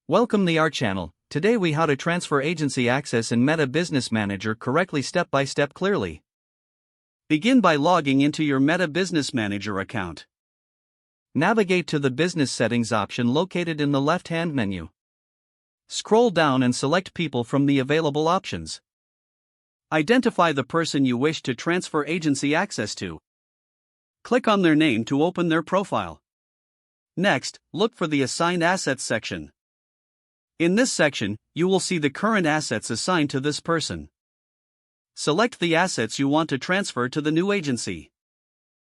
Welcome to our channel. Today we how to transfer agency access in Meta Business Manager correctly step by step clearly. Begin by logging into your Meta Business Manager account. Navigate to the Business Settings option located in the left-hand menu. Scroll down and select People from the available options. Identify the person you wish to transfer agency access to. Click on their name to open their profile. Next, look for the Assigned Assets section. In this section, you will see the current assets assigned to this person. Select the assets you want to transfer to the new agency.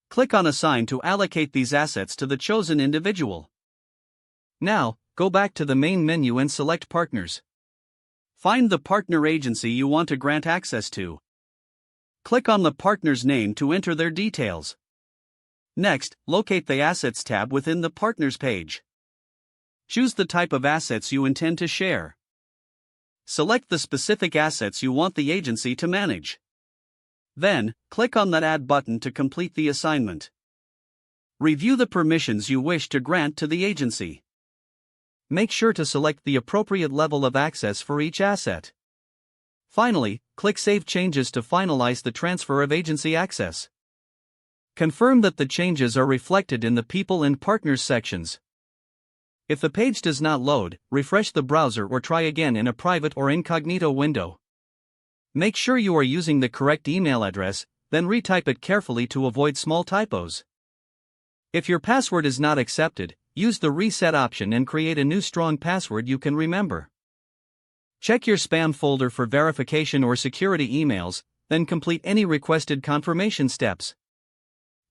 Click on Assign to allocate these assets to the chosen individual. Now, go back to the main menu and select Partners. Find the partner agency you want to grant access to. Click on the partner's name to enter their details. Next, locate the Assets tab within the Partners page. Choose the type of assets you intend to share. Select the specific assets you want the agency to manage. Then, click on that Add button to complete the assignment. Review the permissions you wish to grant to the agency. Make sure to select the appropriate level of access for each asset. Finally, click Save Changes to finalize the transfer of agency access. Confirm that the changes are reflected in the People and Partners sections. If the page does not load, refresh the browser or try again in a private or incognito window. Make sure you are using the correct email address, then retype it carefully to avoid small typos. If your password is not accepted, use the Reset option and create a new strong password you can remember. Check your spam folder for verification or security emails, then complete any requested confirmation steps.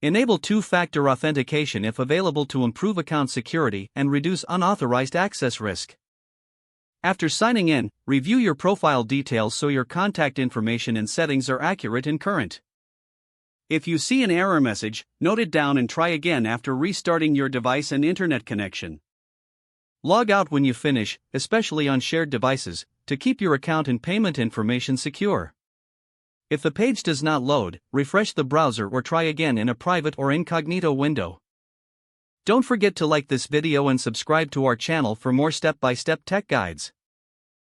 Enable two-factor authentication if available to improve account security and reduce unauthorized access risk. After signing in, review your profile details so your contact information and settings are accurate and current. If you see an error message, note it down and try again after restarting your device and internet connection. Log out when you finish, especially on shared devices, to keep your account and payment information secure. If the page does not load, refresh the browser or try again in a private or incognito window. Don't forget to like this video and subscribe to our channel for more step-by-step tech guides.